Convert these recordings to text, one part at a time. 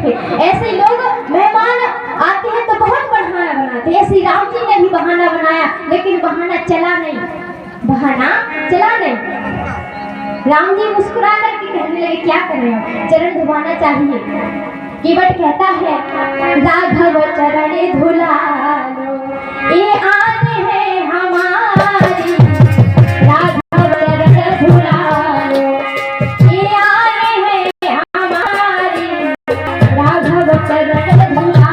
थे। ऐसे लोग मेहमान आते हैं तो बहुत बहाना बनाते हैं। श्री राम जी ने भी बहाना बनाया, लेकिन बहाना चला नहीं, बहाना चला नहीं। राम जी मुस्कुरा करके कहने लगे, क्या करें, चरण धुलाना चाहिए। केवट कहता है, राघव चरण धुलालो, ये आन है हमारी, राघव चरण धुलालो, ये आन है हमारी, राघव चरण धुलालो।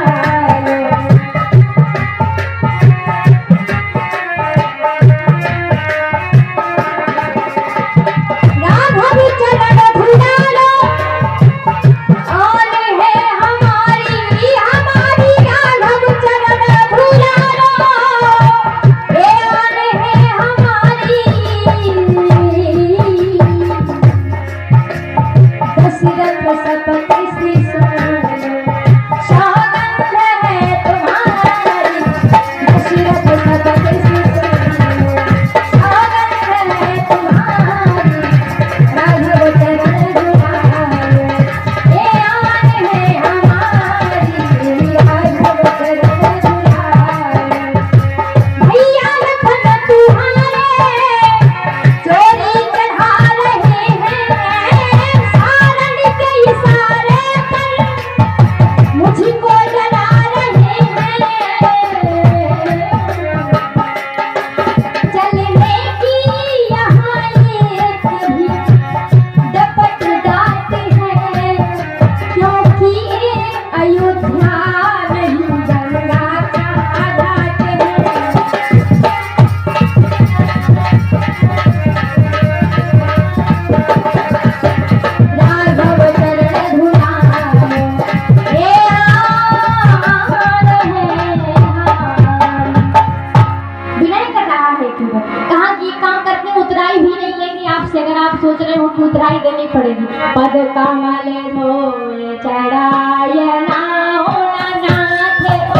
सोच रहे हो कि उतराई देनी पड़ेगी। पद कमल धोए चढ़ाय नाथ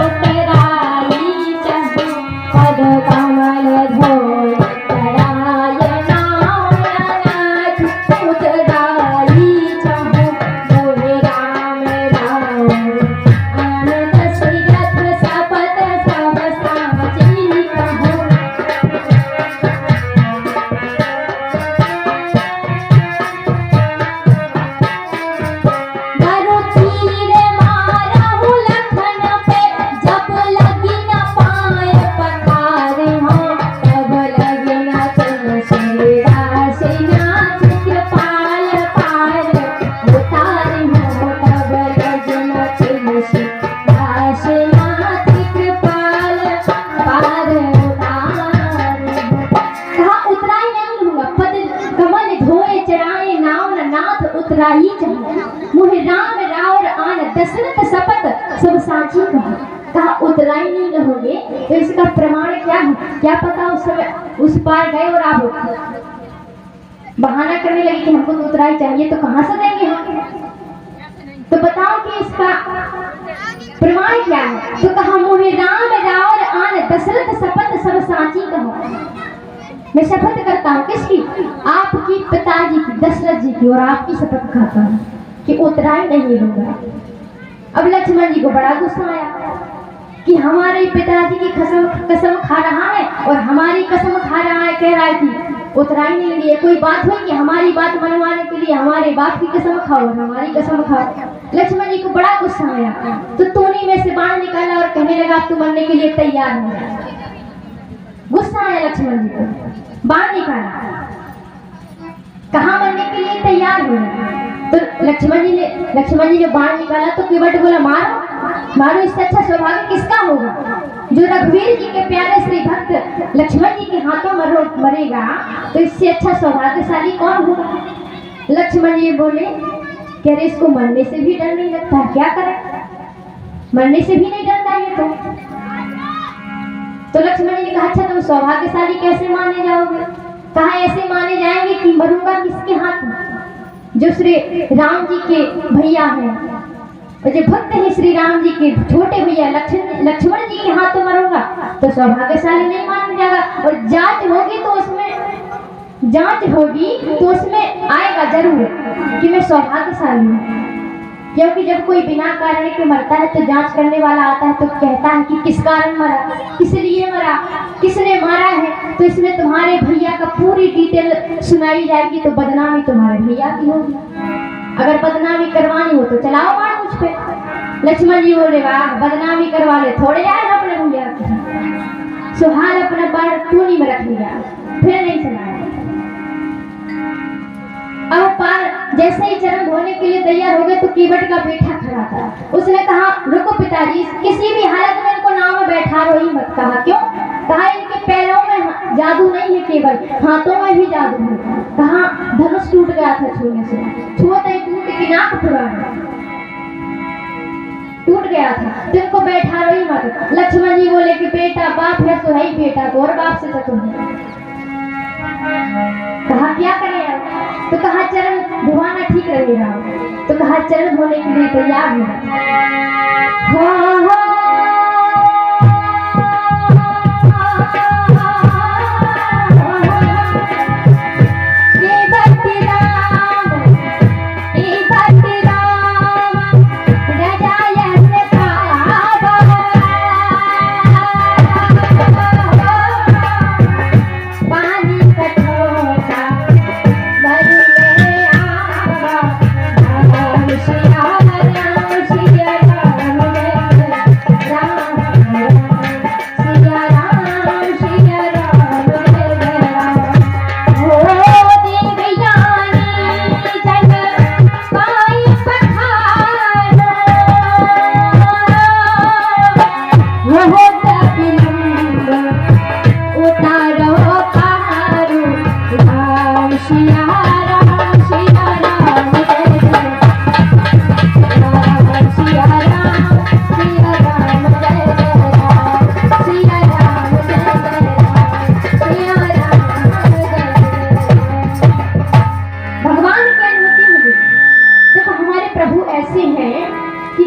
उतराई चढ़, पद कमल धोए चढ़ाय नाथ उतराई चढ़, बोले राम राम आन दशरथ सपत सब साची कहो। उतराई चाहिए मुहे राम रावर आन दशरथ सपत सब साची कहा। कहा उतराई नहीं रहोगे तो इसका प्रमाण क्या है? क्या पता उस समय उस पार गए और आप बहाना करने लगे कि हमको तो उतराई चाहिए, तो कहाँ से देंगे हम? तो बताओ कि इसका प्रमाण क्या है? तो कहा मुहे राम रावर आन दशरथ सपत सब साची कहा। मैं शपथ करता हूँ किसकी? आपकी पिताजी की, दशरथ जी की, और आपकी शपथ खाता हूँ कि उतराई नहीं होगा। अब लक्ष्मण जी को बड़ा गुस्सा आया कि हमारे पिताजी की कसम खा रहा है और हमारी कसम खा रहा है, कह रहा है कि उतराई नहीं लगी। कोई बात हुई कि हमारी बात मनवाने के लिए हमारे बाप की कसम खाओ और हमारी कसम खाओ। लक्ष्मण जी को बड़ा गुस्सा आया तो तूनी में से बाण निकाला और कहने लगा तू मरने के लिए तैयार हो जा। गुस्सा आया लक्ष्मण जी को, बाण निकाला, कहाँ मरने के लिए तैयार हुए। तो लक्ष्मण जी ने बाण निकाला तो केवट बोला मारो मारो, इससे अच्छा सौभाग्य किसका होगा? जो रघुवीर जी के प्यारे श्री भक्त लक्ष्मण जी के हाथों मरेगा तो इससे अच्छा सौभाग्यशाली कौन होगा? लक्ष्मण जी बोले कह रहे इसको मरने से भी डर नहीं लगता, क्या करें? मरने से भी नहीं डरता ये तो लक्ष्मण जी ने कहा अच्छा तुम सौभाग्यशाली कैसे माने जाओगे? कहा ऐसे माने जाएंगे कि मरूंगा किसके हाथ में? जो श्री राम जी के भैया हैं और जो भक्त हैं श्री राम जी के छोटे भैया लक्ष्मण जी के हाथ में मरूंगा तो सौभाग्यशाली नहीं माना जाएगा। और जांच होगी तो उसमें आएगा जरूर कि मैं सौभाग्यशाली हूँ। क्योंकि जब कोई बिना कारण के मरता है तो जांच करने वाला आता है तो कहता है कि किस कारण मरा, किस लिए मरा, किसने मारा है। तो इसमें तुम्हारे भैया का पूरी डिटेल सुनाई जाएगी तो बदनामी तुम्हारे भैया की होगी। अगर बदनामी करवानी हो तो चलाओ मार मुझ पे। लक्ष्मण जी बोले वाह बदनामी करवा ले, थोड़े आए अपने भैया की। सुहाल अपना बाण टूनी में रख लिया, फिर नहीं चलाया। अब पार जैसे ही चरण धोने के लिए तैयार हो गए तो कीवट का बेटा खड़ा था। उसने कहा रुको पिताजी, किसी भी हालत में इनको नाव में बैठा रहो ही मत। कहा क्यों? कहा इनके पैरों में जादू नहीं है, केवल हाथों में भी जादू है। कहा धनुष टूट गया था छूने से, छुआ टूट के नाक टूट गया था, तो इनको बैठा रहो ही मत। लक्ष्मण जी बोले कि बेटा बाप है तो है ही बेटा, तो और बाप से तो नहीं। कहा क्या करें यार? तो कहा चरण धुआना ठीक रहेगा। तो कहा चरण धोने के लिए तैयार हो।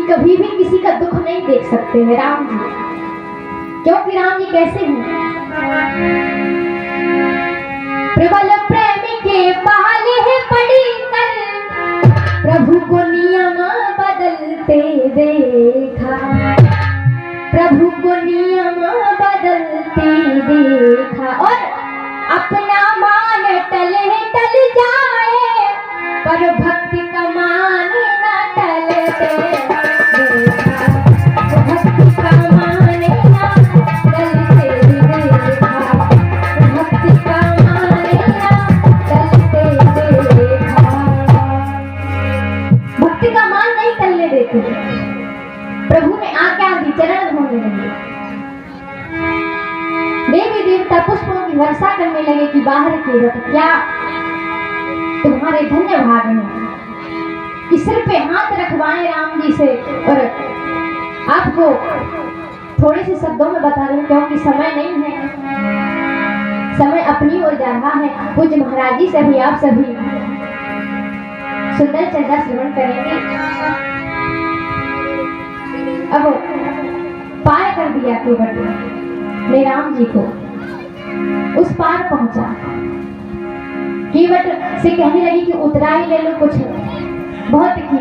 कभी भी किसी का दुख नहीं देख सकते हैं राम जी, क्योंकि राम जी कैसे हैं? प्रबल प्रेम के पाले है पड़ी कर, प्रभु को नियम बदलते देखा, प्रभु को नियम बदलते देखा। और अपना मान टले टल जाए पर भक्ति का मान न टलते। प्रभु ने आज्ञा दी, चरण धोने लगे। देवी देवता पुष्पों की वर्षा करने लगे कि बाहर के वक्त क्या तुम्हारे धन्य भाग हैं कि सिर पे हाथ रखवाएं राम जी से। और आपको थोड़े से शब्दों में बता रही हूँ क्योंकि समय नहीं है, समय अपनी ओर जा रहा है। पूज्य महाराज जी से भी आप सभी सुंदर चर्चा श्रवण करेंगे। अब पार कर दिया केवट ने राम जी को, उस पार पहुंचा। केवट से कहने लगी कि उतरा ही ले लो कुछ, बहुत की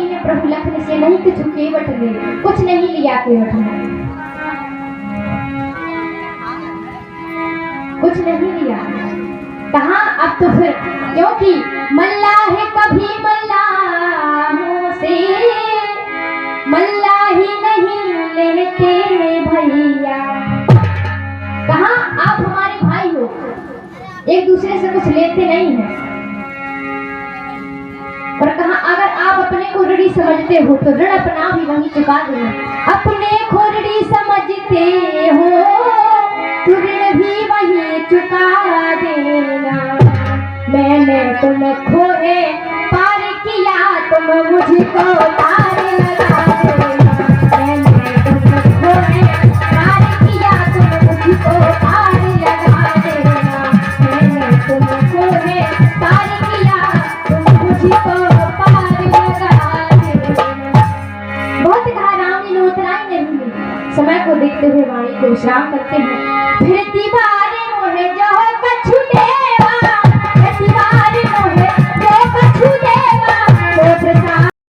ने प्रभु लखन से नहीं कुछ केवट ले, कुछ नहीं लिया केवट ने, कुछ नहीं लिया। कहा अब तो फिर, क्योंकि मल्लाह है कभी मल्लाहों से मल्लाही नहीं लेते भैया। कहा आप हमारे भाई हो, एक दूसरे से कुछ लेते नहीं हैं। और कहा अगर आप अपने को ऋणी समझते हो तो ऋण अपना भी वहीं चुका देना। अपने को ऋणी समझते हो तो ऋण भी वहीं चुका देना। मैंने तुम खोए पार किया, तुम मुझको पार लगा देना। मैंने तुम खोए पार किया, तुम मुझको पार लगा देना। मैंने तुम खोए पार किया, तुम मुझको पार लगा देना। बहुत कहा राम जी ने उतरा ही नहीं। समय को देखते हुए वाणी को विश्राम करते हैं। फिर दीवार